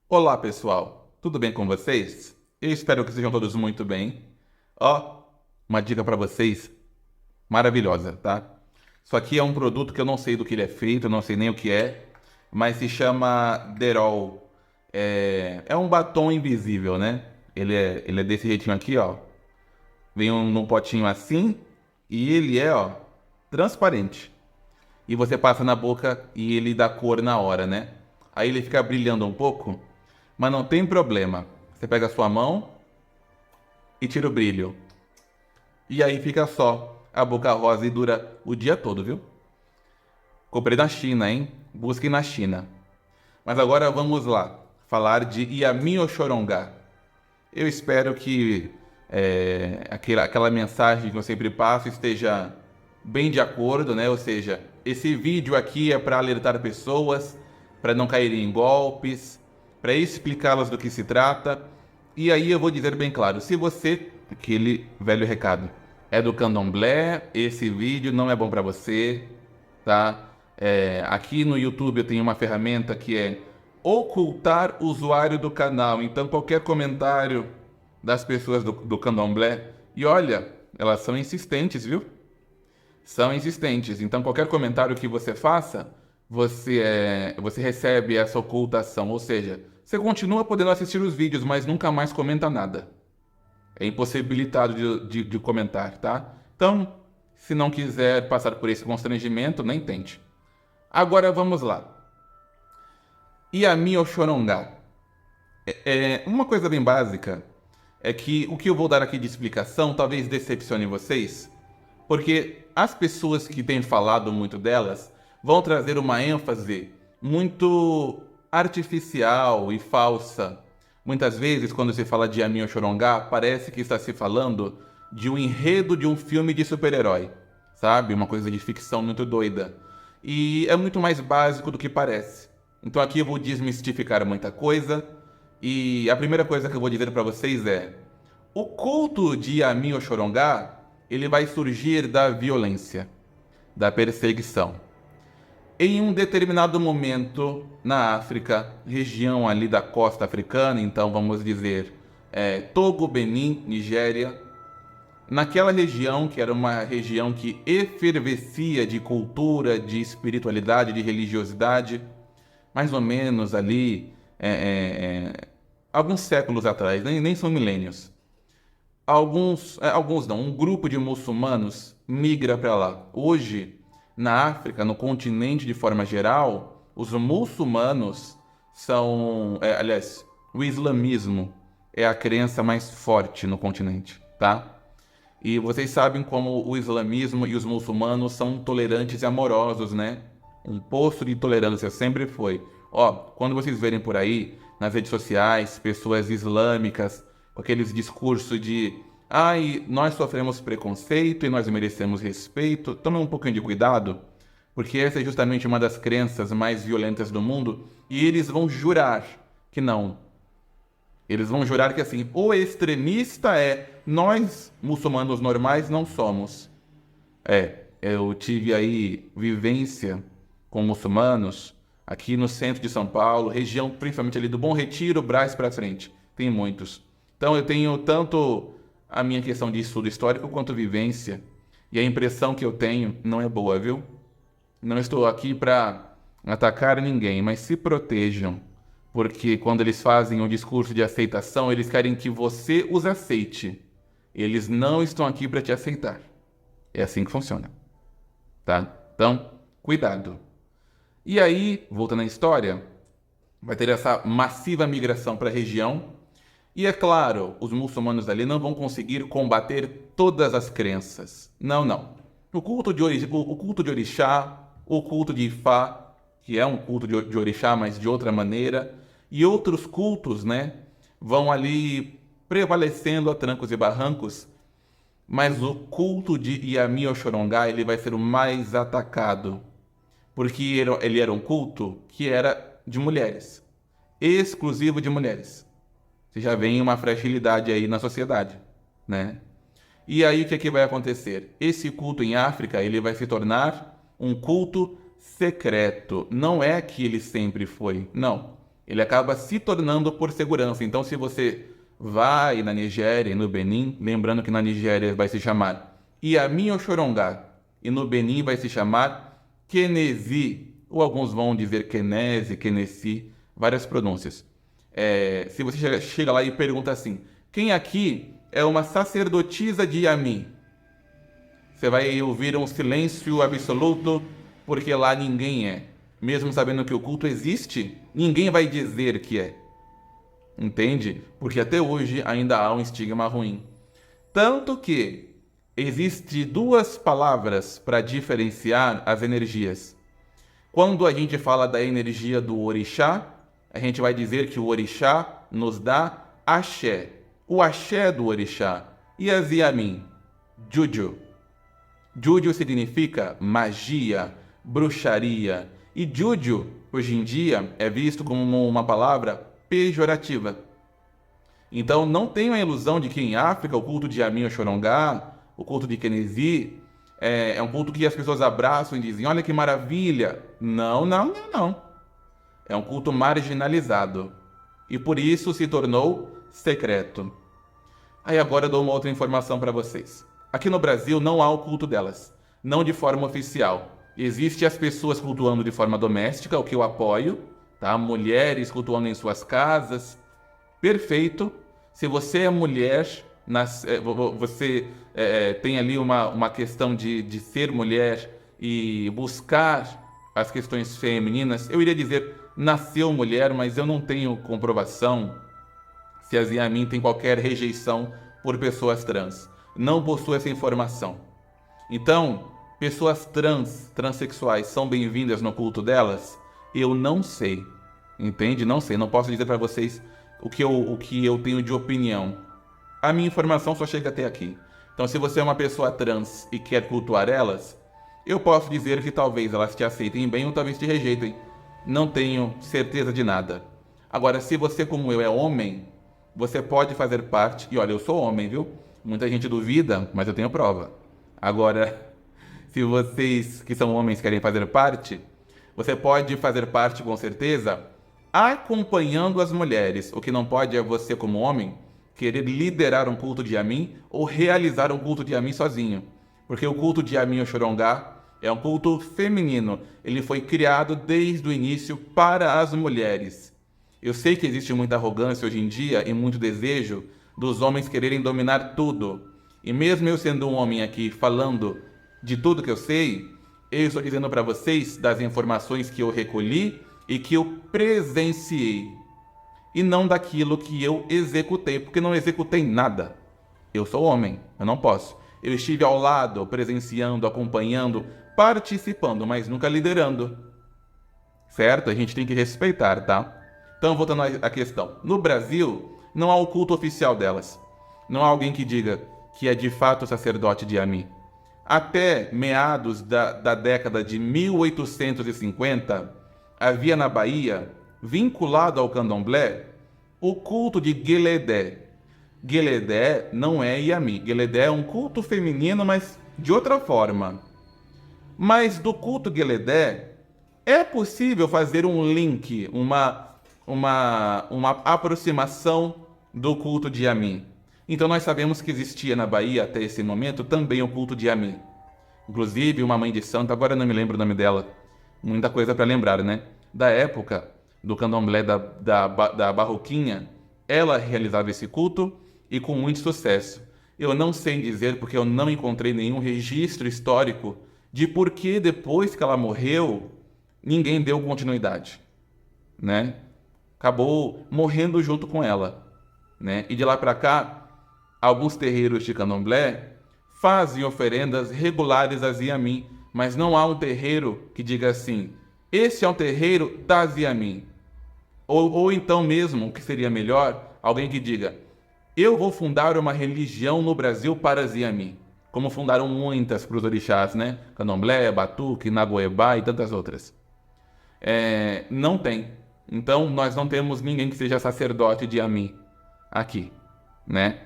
Olá, pessoal. Tudo bem com vocês? Eu espero que sejam todos muito bem. Ó, uma dica para vocês maravilhosa, tá? Isso aqui é um produto que eu não sei do que ele é feito, eu não sei nem o que é, mas se chama Derol. É um batom invisível, né? Ele é desse jeitinho aqui, ó. Vem num potinho assim e ele é, ó, transparente. E você passa na boca e ele dá cor na hora, né? Aí ele fica brilhando um pouco, mas não tem problema. Você pega a sua mão e tira o brilho. E aí fica só a boca rosa e dura o dia todo, viu? Comprei na China, hein? Busquem na China. Mas agora vamos lá, falar de Yamin Oxorongá. Eu espero que aquela mensagem que eu sempre passo esteja bem de acordo, né? Ou seja, esse vídeo aqui é para alertar pessoas, para não caírem em golpes, para explicá-las do que se trata. E aí eu vou dizer bem claro, se você, aquele velho recado, é do candomblé, esse vídeo não é bom para você, tá? Aqui no YouTube eu tenho uma ferramenta que é ocultar usuário do canal. Então qualquer comentário das pessoas do candomblé, e olha, elas são insistentes, viu? São insistentes. Então qualquer comentário que você faça, você recebe essa ocultação. Ou seja, você continua podendo assistir os vídeos, mas nunca mais comenta nada. É impossibilitado de comentar, tá? Então, se não quiser passar por esse constrangimento, nem tente. Agora vamos lá. Yami Oxorongá. Uma coisa bem básica é que o que eu vou dar aqui de explicação talvez decepcione vocês, porque as pessoas que têm falado muito delas vão trazer uma ênfase muito artificial e falsa. Muitas vezes, quando se fala de Yami Oxorongá, parece que está se falando de um enredo de um filme de super-herói, sabe? Uma coisa de ficção muito doida. E é muito mais básico do que parece. Então aqui eu vou desmistificar muita coisa. E a primeira coisa que eu vou dizer para vocês é: o culto de Yami Oxorongá, ele vai surgir da violência, da perseguição. Em um determinado momento na África, região ali da costa africana, então vamos dizer Togo, Benin, Nigéria, naquela região, que era uma região que efervescia de cultura, de espiritualidade, de religiosidade, mais ou menos ali, alguns séculos atrás, nem são milênios. Alguns não, um grupo de muçulmanos migra para lá. Hoje, na África, no continente de forma geral, os muçulmanos são, aliás, o islamismo é a crença mais forte no continente, tá? E vocês sabem como o islamismo e os muçulmanos são tolerantes e amorosos, né? Um poço de tolerância sempre foi. Ó, quando vocês verem por aí, nas redes sociais, pessoas islâmicas, com aqueles discursos de ai, nós sofremos preconceito e nós merecemos respeito, tomem um pouquinho de cuidado, porque essa é justamente uma das crenças mais violentas do mundo, e eles vão jurar que não. Eles vão jurar que assim, o extremista é nós, muçulmanos normais, não somos. Eu tive aí vivência com muçulmanos aqui no centro de São Paulo, região principalmente ali do Bom Retiro, Brás para frente. Tem muitos. Então eu tenho tanto a minha questão de estudo histórico quanto vivência. E a impressão que eu tenho não é boa, viu? Não estou aqui para atacar ninguém, mas se protejam. Porque quando eles fazem um discurso de aceitação, eles querem que você os aceite. Eles não estão aqui para te aceitar. É assim que funciona, tá? Então, cuidado. E aí, voltando à história, vai ter essa massiva migração para a região. E é claro, os muçulmanos ali não vão conseguir combater todas as crenças. Não, não. O culto de orixá, o culto de Ifá, que é um culto de orixá, mas de outra maneira, e outros cultos, né, vão ali prevalecendo a trancos e barrancos, mas o culto de Yami Oxorongá, ele vai ser o mais atacado, porque ele era um culto que era de mulheres, exclusivo de mulheres. Você já vem uma fragilidade aí na sociedade, né? E aí o que é que vai acontecer? Esse culto em África, ele vai se tornar um culto secreto. Não é que ele sempre foi, não. Ele acaba se tornando por segurança. Então, se você vai na Nigéria e no Benin, lembrando que na Nigéria vai se chamar Iami Oxorongá e no Benin vai se chamar Kenesi, ou alguns vão dizer Kenesi, Kenesi, várias pronúncias. Se você chega lá e pergunta assim, quem aqui é uma sacerdotisa de Iami? Você vai ouvir um silêncio absoluto, porque lá ninguém é. Mesmo sabendo que o culto existe, ninguém vai dizer que é. Entende? Porque até hoje ainda há um estigma ruim. Tanto que existe duas palavras para diferenciar as energias. Quando a gente fala da energia do orixá, a gente vai dizer que o orixá nos dá axé. O axé do orixá. E as yamin? Juju. Juju significa magia, bruxaria. E juju, hoje em dia, é visto como uma palavra pejorativa. Então, não tenham a ilusão de que em África o culto de Yamin Oxorongá, o culto de Kenesi, é um culto que as pessoas abraçam e dizem, olha que maravilha. Não, não, não, não. É um culto marginalizado. E por isso se tornou secreto. Aí agora eu dou uma outra informação para vocês. Aqui no Brasil não há o culto delas, não de forma oficial. Existem as pessoas cultuando de forma doméstica, o que eu apoio, tá? Mulheres cultuando em suas casas, perfeito. Se você é mulher, você tem ali uma questão de ser mulher e buscar as questões femininas, eu iria dizer nasceu mulher, mas eu não tenho comprovação se as Yamin tem qualquer rejeição por pessoas trans. Não possuo essa informação. Então, pessoas transexuais são bem-vindas no culto delas? Eu não sei. Entende? Não sei. Não posso dizer para vocês o que eu tenho de opinião. A minha informação só chega até aqui. Então, se você é uma pessoa trans e quer cultuar elas, eu posso dizer que talvez elas te aceitem bem ou talvez te rejeitem. Não tenho certeza de nada. Agora, se você, como eu, é homem, você pode fazer parte... E olha, eu sou homem, viu? Muita gente duvida, mas eu tenho prova. Agora, se vocês que são homens querem fazer parte, você pode fazer parte com certeza acompanhando as mulheres. O que não pode é você, como homem, querer liderar um culto de Yamin ou realizar um culto de Yamin sozinho. Porque o culto de Yamin Oxorongá é um culto feminino. Ele foi criado desde o início para as mulheres. Eu sei que existe muita arrogância hoje em dia e muito desejo dos homens quererem dominar tudo. E mesmo eu sendo um homem aqui falando de tudo que eu sei, eu estou dizendo para vocês das informações que eu recolhi e que eu presenciei. E não daquilo que eu executei, porque não executei nada. Eu sou homem, eu não posso. Eu estive ao lado, presenciando, acompanhando, participando, mas nunca liderando. Certo? A gente tem que respeitar, tá? Então, voltando à questão. No Brasil, não há o culto oficial delas. Não há alguém que diga que é de fato sacerdote de Yamin. Até meados da década de 1850, havia na Bahia, vinculado ao candomblé, o culto de Gueledé. Gueledé não é Yamin. Gueledé é um culto feminino, mas de outra forma. Mas do culto Gueledé, é possível fazer um link, uma aproximação do culto de Yamin. Então nós sabemos que existia na Bahia até esse momento também o culto de Yamin. Inclusive uma mãe de santo, agora não me lembro o nome dela, muita coisa para lembrar, né? Da época do candomblé da Barroquinha, ela realizava esse culto e com muito sucesso. Eu não sei dizer porque eu não encontrei nenhum registro histórico de por que depois que ela morreu, ninguém deu continuidade, né? Acabou morrendo junto com ela, né? E de lá para cá, alguns terreiros de candomblé fazem oferendas regulares às Yamin, mas não há um terreiro que diga assim, esse é um terreiro das Yamin. Ou então mesmo, o que seria melhor, alguém que diga, eu vou fundar uma religião no Brasil para as Yamin, como fundaram muitas para os orixás, né? Candomblé, Batuque, Nagoebá e tantas outras. Não tem. Então, nós não temos ninguém que seja sacerdote de Yamin aqui, né?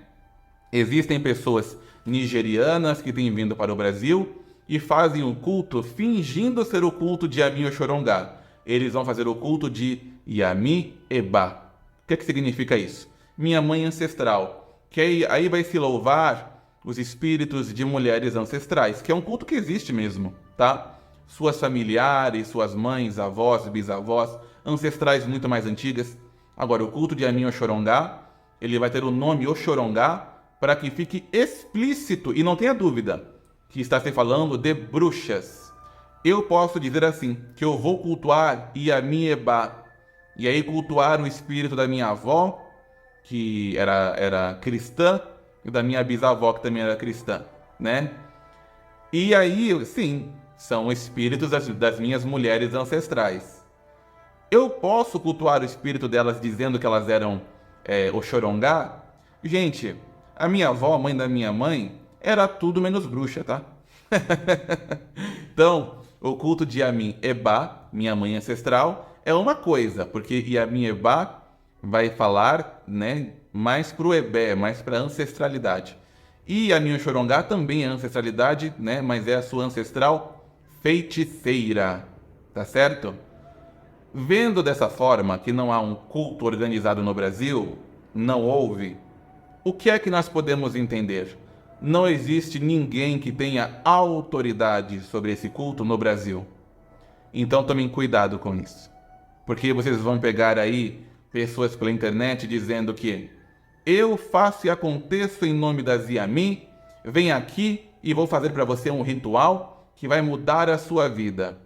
Existem pessoas nigerianas que têm vindo para o Brasil e fazem o culto fingindo ser o culto de Yamin Oxorongá. Eles vão fazer o culto de Yami Eba. O que significa isso? Minha mãe ancestral. Que aí vai se louvar os espíritos de mulheres ancestrais, que é um culto que existe mesmo, tá? Suas familiares, suas mães, avós, bisavós, ancestrais muito mais antigas. Agora, o culto de Yami Oxorongá, ele vai ter o nome Oxorongá para que fique explícito e não tenha dúvida que está se falando de bruxas. Eu posso dizer assim, que eu vou cultuar Yami Eba, e aí cultuar o espírito da minha avó, que era cristã, e da minha bisavó, que também era cristã, né? E aí, sim, são espíritos das minhas mulheres ancestrais. Eu posso cultuar o espírito delas dizendo que elas eram Oxorongá? Gente, a minha avó, a mãe da minha mãe, era tudo menos bruxa, tá? Então, o culto de Yami Eba, minha mãe ancestral, é uma coisa, porque Yami Eba vai falar, né, mais pro Ebé, mais para ancestralidade. E Yami Oxorongá também é ancestralidade, né, mas é a sua ancestral feiticeira, tá certo? Vendo dessa forma que não há um culto organizado no Brasil, não houve, o que é que nós podemos entender? Não existe ninguém que tenha autoridade sobre esse culto no Brasil. Então tomem cuidado com isso. Porque vocês vão pegar aí pessoas pela internet dizendo que eu faço e aconteço em nome das Yami, vem aqui e vou fazer para você um ritual que vai mudar a sua vida.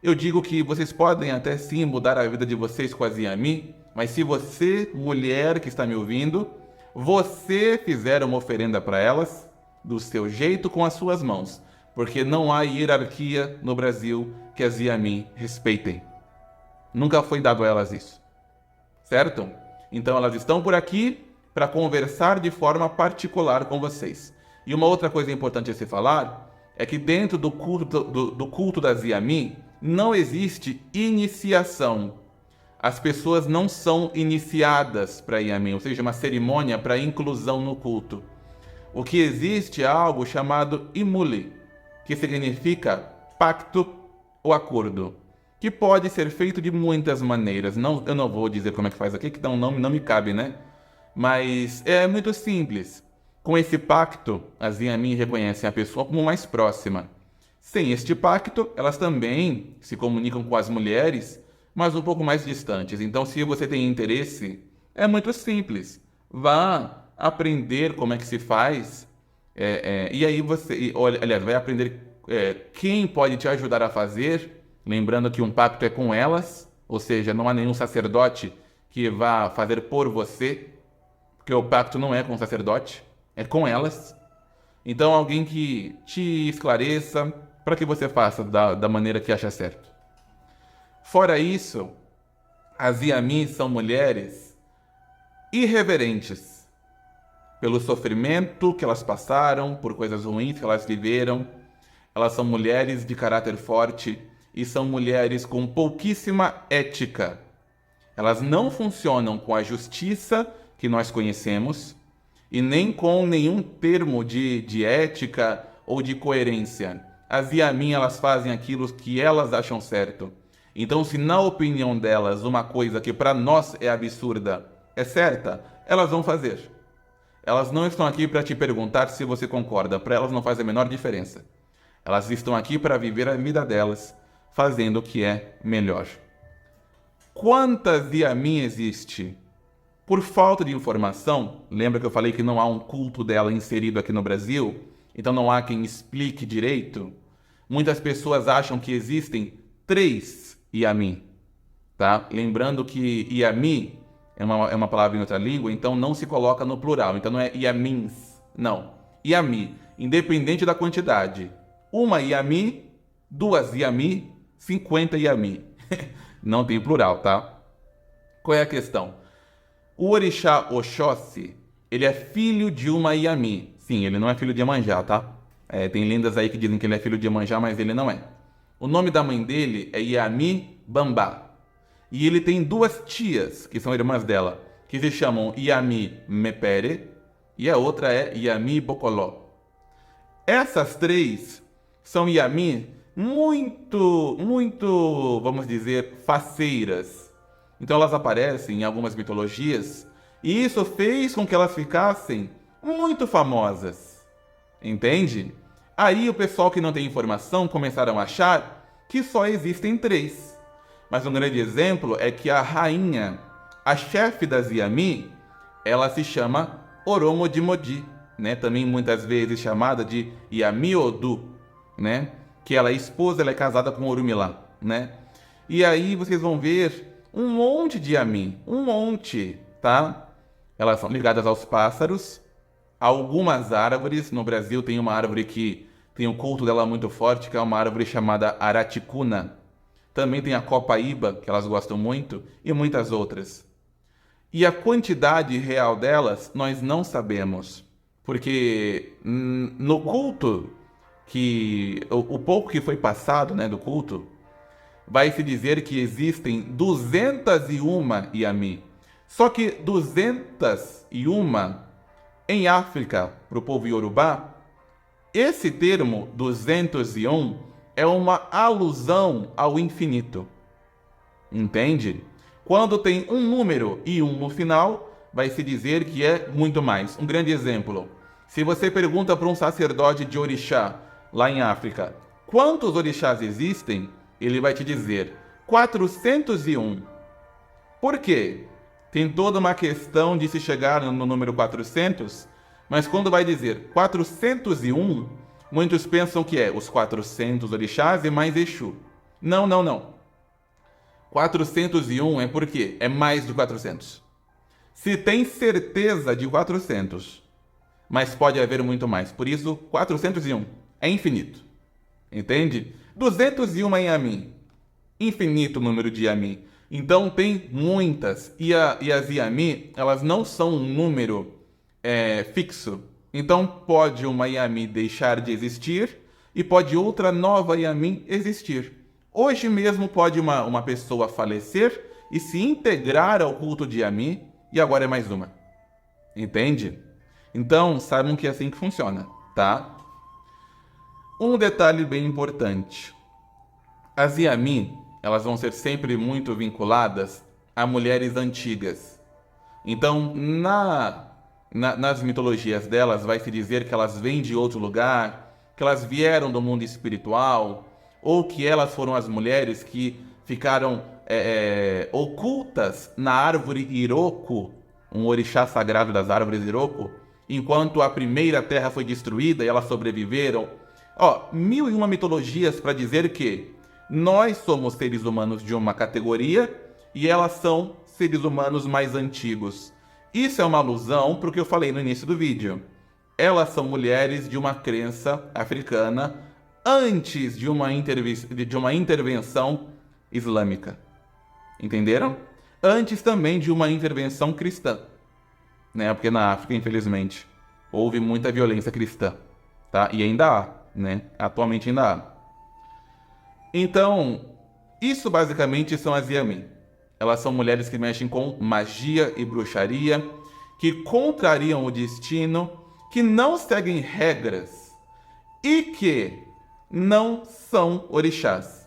Eu digo que vocês podem até sim mudar a vida de vocês com as Yami, mas se você, mulher que está me ouvindo, você fizer uma oferenda para elas, do seu jeito, com as suas mãos, porque não há hierarquia no Brasil que as Yami respeitem. Nunca foi dado a elas isso, certo? Então elas estão por aqui para conversar de forma particular com vocês. E uma outra coisa importante a se falar é que dentro do culto das Yami não existe iniciação. As pessoas não são iniciadas para Yami, ou seja, uma cerimônia para inclusão no culto. O que existe é algo chamado Imuli, que significa pacto ou acordo, que pode ser feito de muitas maneiras. Eu não vou dizer como é que faz aqui, que dá um nome, não me cabe, né? Mas é muito simples. Com esse pacto, as Yami reconhecem a pessoa como mais próxima. Sem este pacto, elas também se comunicam com as mulheres, mas um pouco mais distantes. Então, se você tem interesse, é muito simples. Vá aprender como é que se faz, e aí você, aliás, vai aprender quem pode te ajudar a fazer, lembrando que um pacto é com elas, ou seja, não há nenhum sacerdote que vá fazer por você, porque o pacto não é com o sacerdote, é com elas. Então, alguém que te esclareça para que você faça da maneira que acha certo. Fora isso, as Yami são mulheres irreverentes pelo sofrimento que elas passaram, por coisas ruins que elas viveram. Elas são mulheres de caráter forte e são mulheres com pouquíssima ética. Elas não funcionam com a justiça que nós conhecemos e nem com nenhum termo de ética ou de coerência. As Yami, elas fazem aquilo que elas acham certo. Então, se na opinião delas uma coisa que para nós é absurda é certa, elas vão fazer. Elas não estão aqui para te perguntar se você concorda. Para elas não faz a menor diferença. Elas estão aqui para viver a vida delas, fazendo o que é melhor. Quantas Yami existe? Por falta de informação, lembra que eu falei que não há um culto dela inserido aqui no Brasil? Então não há quem explique direito? Muitas pessoas acham que existem 3 Yami, tá? Lembrando que Yami é uma palavra em outra língua, então não se coloca no plural. Então não é Yamins, não. Yami, independente da quantidade. Uma Yami, 2 Yami, 50 Yami. Não tem plural, tá? Qual é a questão? O orixá Oxóssi, ele é filho de uma Yami. Sim, ele não é filho de Iemanjá, tá? Tem lendas aí que dizem que ele é filho de Iemanjá, mas ele não é. O nome da mãe dele é Yami Bambá. E ele tem 2 tias, que são irmãs dela, que se chamam Yami Mepere e a outra é Yami Bocoló. Essas 3 são Yami muito, vamos dizer, faceiras. Então elas aparecem em algumas mitologias e isso fez com que elas ficassem muito famosas. Entende? Aí o pessoal que não tem informação começaram a achar que só existem 3. Mas um grande exemplo é que a rainha, a chefe das Yami, ela se chama Oromodimodi, né? Também muitas vezes chamada de Yami Odu, né? Que ela é esposa, ela é casada com Orumilá, né? E aí vocês vão ver um monte de Yami, um monte, tá? Elas são ligadas aos pássaros, algumas árvores. No Brasil tem uma árvore que tem um culto dela muito forte, que é uma árvore chamada Araticuna. Também tem a copaíba, que elas gostam muito, e muitas outras. E a quantidade real delas nós não sabemos, porque no culto, que o pouco que foi passado, né, do culto, vai se dizer que existem 201 Yami. Só que 201 em África, para o povo Yorubá, esse termo 201 é uma alusão ao infinito. Entende? Quando tem um número e um no final, vai se dizer que é muito mais. Um grande exemplo. Se você pergunta para um sacerdote de orixá, lá em África, quantos orixás existem? Ele vai te dizer 401. Por quê? Tem toda uma questão de se chegar no número 400, mas quando vai dizer 401, muitos pensam que é os 400 orixás e mais Exu. Não, não, não. 401 é porque é mais de 400. Se tem certeza de 400, mas pode haver muito mais. Por isso, 401 é infinito. Entende? 201 em Yami. Infinito número de Yami. Então tem muitas. E as Yami, elas não são um número fixo. Então pode uma Yami deixar de existir e pode outra nova Yami existir. Hoje mesmo pode uma pessoa falecer e se integrar ao culto de Yami e agora é mais uma. Entende? Então saibam que é assim que funciona, tá? Um detalhe bem importante. As Yami, elas vão ser sempre muito vinculadas a mulheres antigas. Então, nas mitologias delas, vai se dizer que elas vêm de outro lugar, que elas vieram do mundo espiritual, ou que elas foram as mulheres que ficaram ocultas na árvore Iroko, um orixá sagrado das árvores Iroko, enquanto a primeira terra foi destruída e elas sobreviveram. 1001 mitologias para dizer que nós somos seres humanos de uma categoria e elas são seres humanos mais antigos. Isso é uma alusão para o que eu falei no início do vídeo. Elas são mulheres de uma crença africana antes de uma intervenção islâmica. Entenderam? Antes também de uma intervenção cristã. Né? Porque na África, infelizmente, houve muita violência cristã. Tá? E ainda há. Né? Atualmente ainda há. Então, isso basicamente são as Yami. Elas são mulheres que mexem com magia e bruxaria, que contrariam o destino, que não seguem regras e que não são orixás.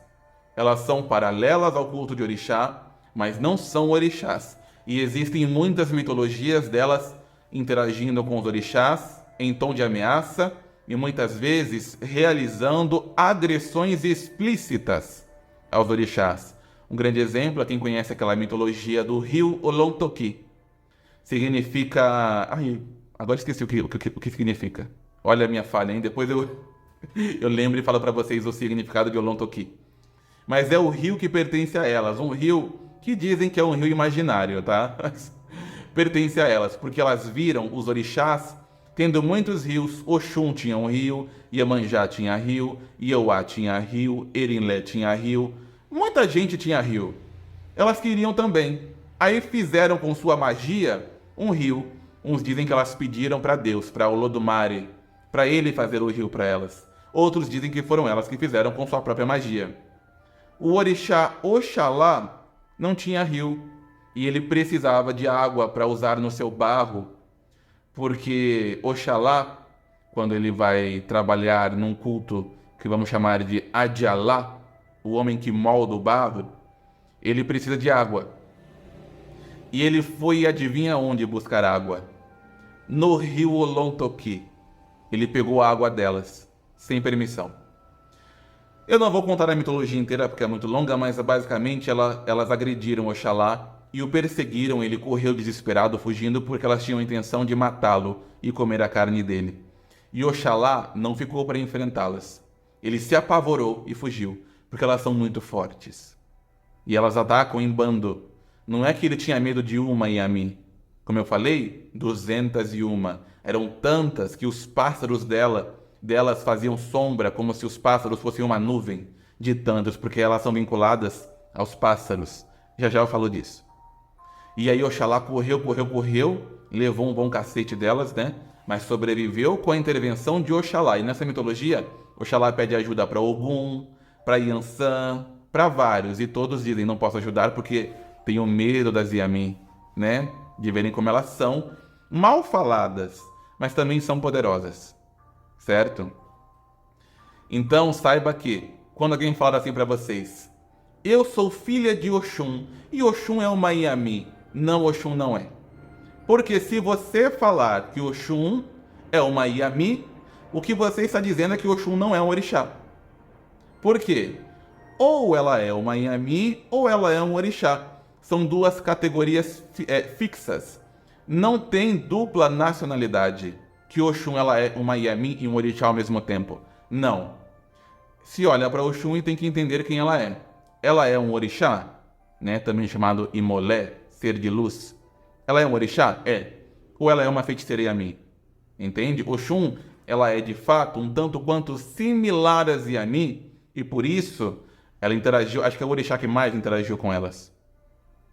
Elas são paralelas ao culto de orixá, mas não são orixás. E existem muitas mitologias delas interagindo com os orixás em tom de ameaça e muitas vezes realizando agressões explícitas aos orixás. Um grande exemplo é quem conhece aquela mitologia do rio Olontoki. Significa... agora esqueci o que significa. Olha a minha falha, hein? Depois eu lembro e falo para vocês o significado de Olontoki. Mas é o rio que pertence a elas. Um rio que dizem que é um rio imaginário, tá? Pertence a elas, porque elas viram os orixás tendo muitos rios. Oxum tinha um rio, Iemanjá tinha rio, Ieuá tinha rio, Erinlé tinha rio. Muita gente tinha rio. Elas queriam também. Aí fizeram com sua magia um rio. Uns dizem que elas pediram para Deus, para Olodumare, para ele fazer o rio para elas. Outros dizem que foram elas que fizeram com sua própria magia. O orixá Oxalá não tinha rio e ele precisava de água para usar no seu barro, porque Oxalá, quando ele vai trabalhar num culto que vamos chamar de Adjalá, o homem que molda o barro, ele precisa de água. E ele foi, adivinha onde, buscar água? No rio Olontoqui. Ele pegou a água delas, sem permissão. Eu não vou contar a mitologia inteira porque é muito longa, mas basicamente elas agrediram Oxalá e o perseguiram. Ele correu desesperado, fugindo, porque elas tinham a intenção de matá-lo e comer a carne dele. E Oxalá não ficou para enfrentá-las. Ele se apavorou e fugiu, porque elas são muito fortes. E elas atacam em bando. Não é que ele tinha medo de uma Yami. Como eu falei, 201. Eram tantas que os pássaros delas faziam sombra, como se os pássaros fossem uma nuvem de tantos, porque elas são vinculadas aos pássaros. Já já eu falo disso. E aí Oxalá correu, levou um bom cacete delas, né? Mas sobreviveu com a intervenção de Oxalá. E nessa mitologia, Oxalá pede ajuda para Ogum, para Yansan, para vários. E todos dizem, não posso ajudar porque tenho medo das Yami, né? De verem como elas são mal faladas, mas também são poderosas, certo? Então saiba que, quando alguém falar assim para vocês, eu sou filha de Oxum, e Oxum é uma Yami. Não, Oxum não é. Porque se você falar que Oxum é uma Yami, o que você está dizendo é que Oxum não é um orixá. Por quê? Ou ela é uma Yami, ou ela é um orixá. São duas categorias fixas. Não tem dupla nacionalidade. Que Oxum ela é uma Yami e um orixá ao mesmo tempo. Não. Se olha para Oxum e tem que entender quem ela é. Ela é um orixá, né? Também chamado Imolé, ser de luz. Ela é um orixá? É. Ou ela é uma feiticeira Yami? Entende? Oxum, ela é de fato um tanto quanto similar às Yami, e por isso ela interagiu, acho que é o orixá que mais interagiu com elas.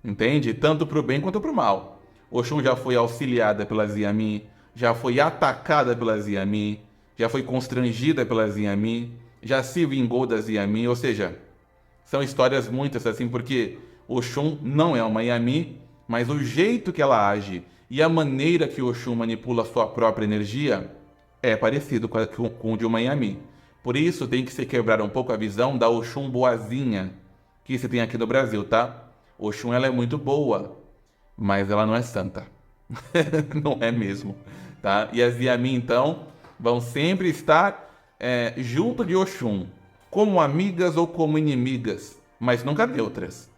Entende? Tanto para o bem quanto para o mal. Oxum já foi auxiliada pelas Yami, já foi atacada pelas Yami, já foi constrangida pelas Yami, já se vingou das Yami, ou seja, são histórias muitas assim, porque Oxum não é uma Yami, mas o jeito que ela age e a maneira que Oxum manipula a sua própria energia é parecido com o de uma Yami. Por isso tem que se quebrar um pouco a visão da Oxum boazinha que se tem aqui no Brasil, tá? Oxum ela é muito boa, mas ela não é santa. Não é mesmo, tá? E as Yami, então, vão sempre estar junto de Oxum, como amigas ou como inimigas, mas nunca neutras.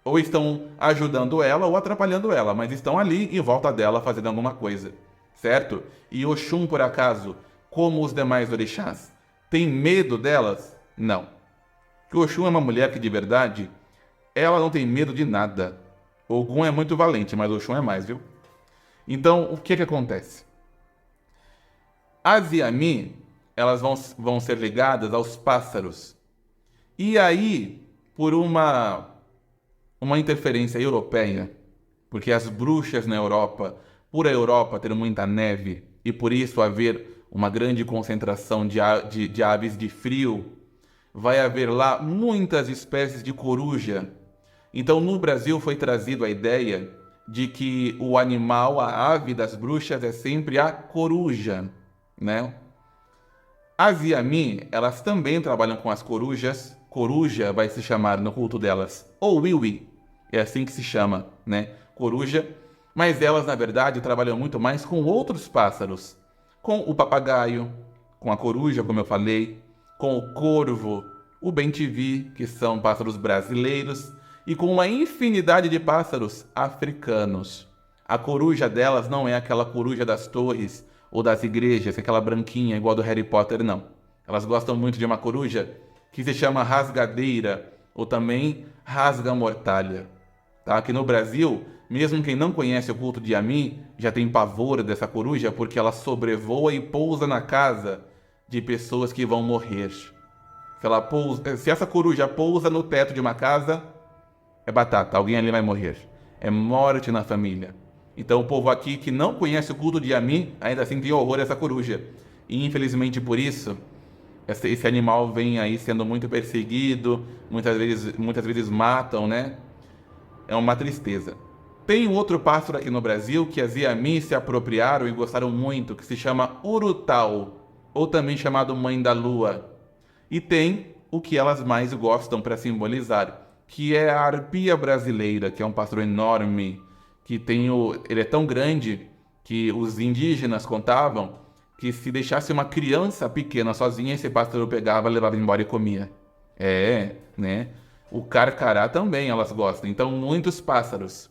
Ou estão ajudando ela ou atrapalhando ela, mas estão ali em volta dela fazendo alguma coisa, certo? E Oxum, por acaso, como os demais orixás, tem medo delas? Não. Porque Oxum é uma mulher que, de verdade, ela não tem medo de nada. Ogum é muito valente, mas Oxum é mais, viu? Então, o que acontece? As Yami, elas vão ser ligadas aos pássaros. E aí, por uma interferência europeia, porque as bruxas na Europa, por a Europa ter muita neve e por isso haver uma grande concentração de aves de frio, vai haver lá muitas espécies de coruja. Então, no Brasil foi trazido a ideia de que o animal, a ave das bruxas é sempre a coruja, né? As Yami, elas também trabalham com as corujas. Coruja vai se chamar no culto delas ou Iwi, é assim que se chama, né? Coruja. Mas elas, na verdade, trabalham muito mais com outros pássaros. Com o papagaio, com a coruja, como eu falei, com o corvo, o bem-te-vi, que são pássaros brasileiros, e com uma infinidade de pássaros africanos. A coruja delas não é aquela coruja das torres ou das igrejas, aquela branquinha igual do Harry Potter, não. Elas gostam muito de uma coruja que se chama rasgadeira ou também rasga-mortalha. Tá? Aqui no Brasil, mesmo quem não conhece o culto de Yami já tem pavor dessa coruja porque ela sobrevoa e pousa na casa de pessoas que vão morrer. Se essa coruja pousa no teto de uma casa, é batata, alguém ali vai morrer. É morte na família. Então o povo aqui que não conhece o culto de Yami, ainda assim tem horror a essa coruja. E infelizmente por isso, esse animal vem aí sendo muito perseguido, muitas vezes matam, né? É uma tristeza. Tem um outro pássaro aqui no Brasil que as Yami se apropriaram e gostaram muito, que se chama urutau, ou também chamado mãe da lua. E tem o que elas mais gostam para simbolizar, que é a arpia brasileira, que é um pássaro enorme, que ele é tão grande que os indígenas contavam que se deixasse uma criança pequena sozinha, esse pássaro pegava, levava embora e comia. É, né? O carcará também elas gostam. Então, muitos pássaros.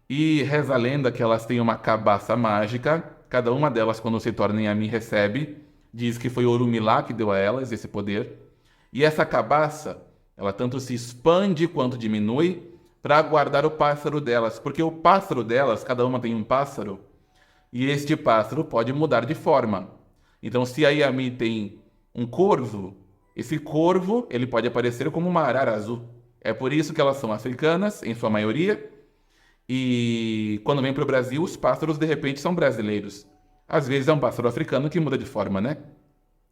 E reza a lenda que elas têm uma cabaça mágica. Cada uma delas, quando se torna Yami, recebe. Diz que foi Orumilá que deu a elas esse poder. E essa cabaça, ela tanto se expande quanto diminui para guardar o pássaro delas. Porque o pássaro delas, cada uma tem um pássaro, e este pássaro pode mudar de forma. Então, se a Yami tem um corvo, esse corvo ele pode aparecer como uma arara azul. É por isso que elas são africanas, em sua maioria, e quando vem para o Brasil, os pássaros de repente são brasileiros. Às vezes é um pássaro africano que muda de forma, né?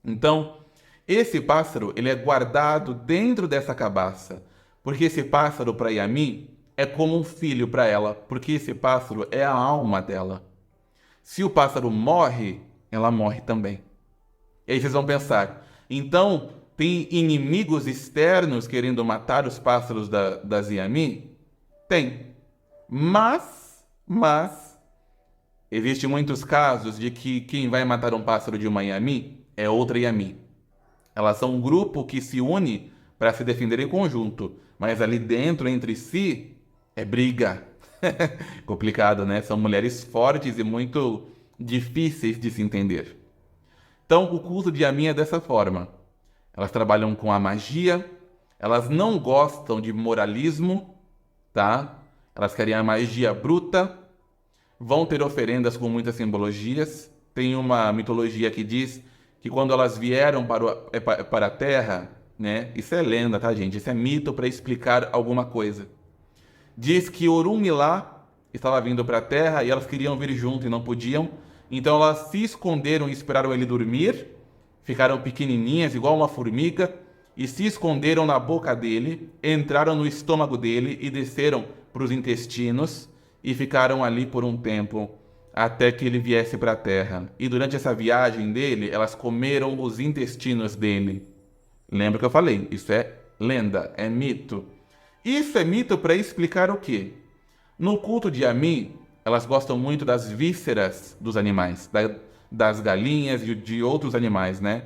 Então, esse pássaro ele é guardado dentro dessa cabaça, porque esse pássaro para Yami é como um filho para ela, porque esse pássaro é a alma dela. Se o pássaro morre, ela morre também. E aí vocês vão pensar, então tem inimigos externos querendo matar os pássaros das Yami? Tem. Mas, existem muitos casos de que quem vai matar um pássaro de uma Yami é outra Yami. Elas são um grupo que se une para se defender em conjunto, mas ali dentro, entre si, é briga. Complicado, né? São mulheres fortes e muito difíceis de se entender. Então, o culto de Yami é dessa forma. Elas trabalham com a magia, elas não gostam de moralismo, tá? Elas querem a magia bruta, vão ter oferendas com muitas simbologias. Tem uma mitologia que diz que quando elas vieram para a Terra, né? Isso é lenda, tá, gente? Isso é mito para explicar alguma coisa. Diz que Orunmilá estava vindo para a Terra e elas queriam vir junto e não podiam. Então elas se esconderam e esperaram ele dormir. Ficaram pequenininhas, igual uma formiga, e se esconderam na boca dele, entraram no estômago dele e desceram para os intestinos e ficaram ali por um tempo até que ele viesse para a Terra. E durante essa viagem dele, elas comeram os intestinos dele. Lembra que eu falei? Isso é lenda, é mito. Isso é mito para explicar o quê? No culto de Yami, elas gostam muito das vísceras dos animais, das galinhas e de outros animais, né?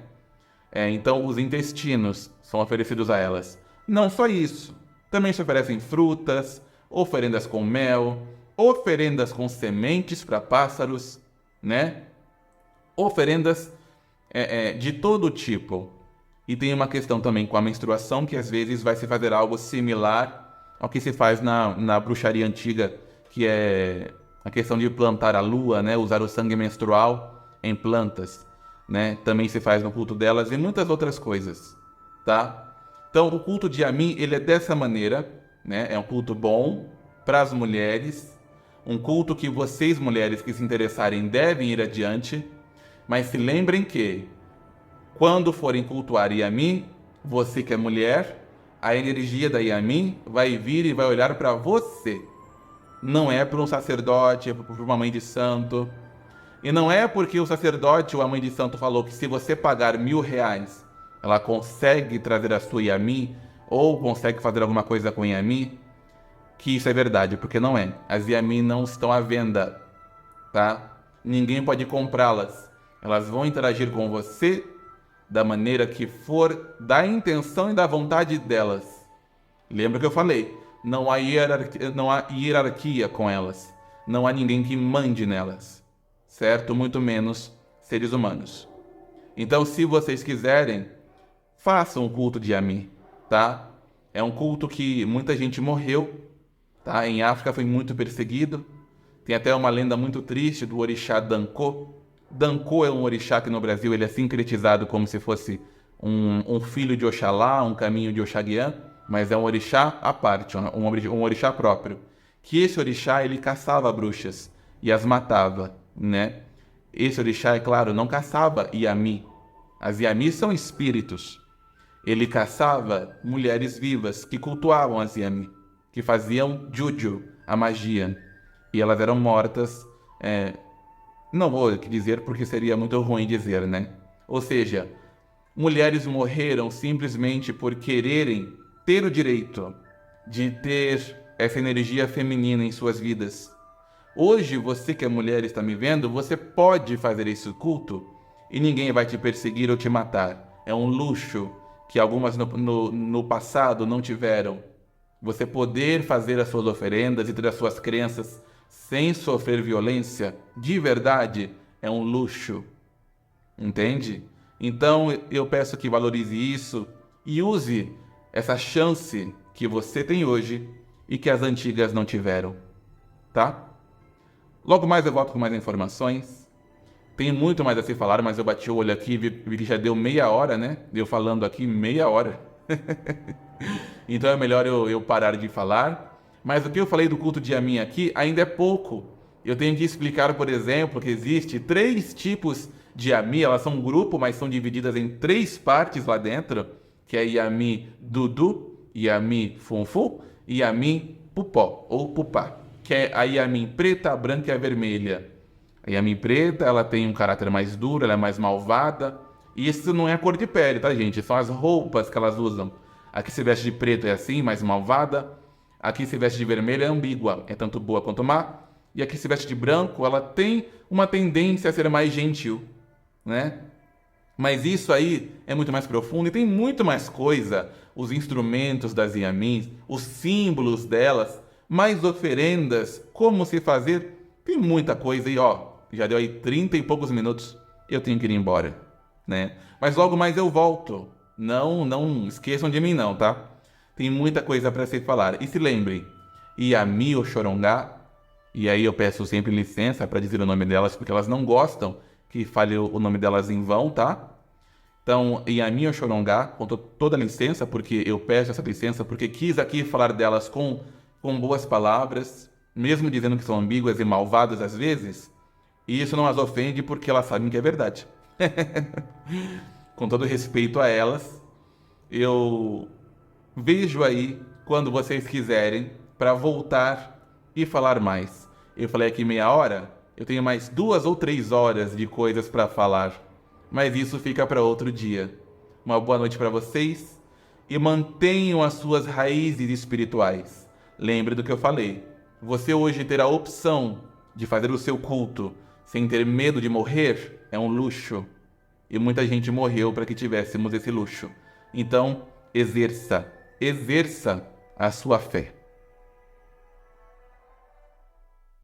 Então, os intestinos são oferecidos a elas. Não só isso. Também se oferecem frutas, oferendas com mel, oferendas com sementes para pássaros, né? Oferendas de todo tipo. E tem uma questão também com a menstruação, que às vezes vai se fazer algo similar ao que se faz na bruxaria antiga, que é a questão de plantar a lua, né? Usar o sangue menstrual em plantas, né? Também se faz no culto delas e muitas outras coisas, tá? Então, o culto de Yami, ele é dessa maneira, né? É um culto bom para as mulheres, um culto que vocês, mulheres que se interessarem, devem ir adiante, mas se lembrem que quando forem cultuar Yami, você que é mulher, a energia da Yami vai vir e vai olhar para você. Não é para um sacerdote, é para uma mãe de santo. E não é porque o sacerdote ou a mãe de santo falou que se você pagar R$1.000, ela consegue trazer a sua Yami, ou consegue fazer alguma coisa com Yami, que isso é verdade, porque não é. As Yami não estão à venda, tá? Ninguém pode comprá-las. Elas vão interagir com você da maneira que for, da intenção e da vontade delas. Lembra que eu falei? Não há hierarquia com elas. Não há ninguém que mande nelas. Certo? Muito menos seres humanos. Então, se vocês quiserem, façam o culto de Yami, tá? É um culto que muita gente morreu, tá? Em África foi muito perseguido. Tem até uma lenda muito triste do orixá Danko. Danko é um orixá que no Brasil ele é sincretizado como se fosse um filho de Oxalá, um caminho de Oxaguian, mas é um orixá à parte, um orixá próprio. Que esse orixá ele caçava bruxas e as matava, né? Esse orixá, é claro, não caçava Yami. As Yami são espíritos. Ele caçava mulheres vivas que cultuavam as Yami, que faziam juju, a magia. E elas eram mortas, não vou dizer porque seria muito ruim dizer, né? Ou seja, mulheres morreram simplesmente por quererem ter o direito de ter essa energia feminina em suas vidas. Hoje, você que é mulher e está me vendo, você pode fazer esse culto e ninguém vai te perseguir ou te matar. É um luxo que algumas no passado não tiveram. Você poder fazer as suas oferendas e ter as suas crenças sem sofrer violência, de verdade, é um luxo. Entende? Então eu peço que valorize isso e use essa chance que você tem hoje e que as antigas não tiveram, tá? Logo mais eu volto com mais informações. Tem muito mais a se falar, mas eu bati o olho aqui e vi que já deu meia hora, né? Eu falando aqui meia hora. Então é melhor eu parar de falar. Mas o que eu falei do culto de Yamin aqui ainda é pouco. Eu tenho que explicar, por exemplo, que existe 3 tipos de Yamin. Elas são um grupo, mas são divididas em 3 partes lá dentro, que é Yamin Dudu, Yamin Funfu e Yamin Pupó, ou Pupá, que é a Yamin preta, a branca e a vermelha. A Yamin preta, ela tem um caráter mais duro, ela é mais malvada. E isso não é a cor de pele, tá, gente? São as roupas que elas usam. Aqui se veste de preto é assim, mais malvada. Aqui se veste de vermelho é ambígua, é tanto boa quanto má. E aqui se veste de branco, ela tem uma tendência a ser mais gentil, né? Mas isso aí é muito mais profundo e tem muito mais coisa. Os instrumentos das Yamins, os símbolos delas, mais oferendas, como se fazer. Tem muita coisa aí, ó. Já deu aí 30 e poucos minutos. Eu tenho que ir embora, né? Mas logo mais eu volto. Não esqueçam de mim não, tá? Tem muita coisa para se falar. E se lembrem, Yami Oxorongá, e aí eu peço sempre licença para dizer o nome delas, porque elas não gostam que fale o nome delas em vão, tá? Então, Yami Oxorongá, com toda a licença, porque eu peço essa licença, porque quis aqui falar delas com boas palavras, mesmo dizendo que são ambíguas e malvadas às vezes, e isso não as ofende porque elas sabem que é verdade. Com todo respeito a elas, eu vejo aí quando vocês quiserem para voltar e falar mais. Eu falei aqui meia hora, eu tenho mais 2 ou 3 horas de coisas para falar, mas isso fica para outro dia. Uma boa noite para vocês e mantenham as suas raízes espirituais. Lembre do que eu falei. Você hoje ter a opção de fazer o seu culto sem ter medo de morrer é um luxo. E muita gente morreu para que tivéssemos esse luxo. Então, exerça a sua fé.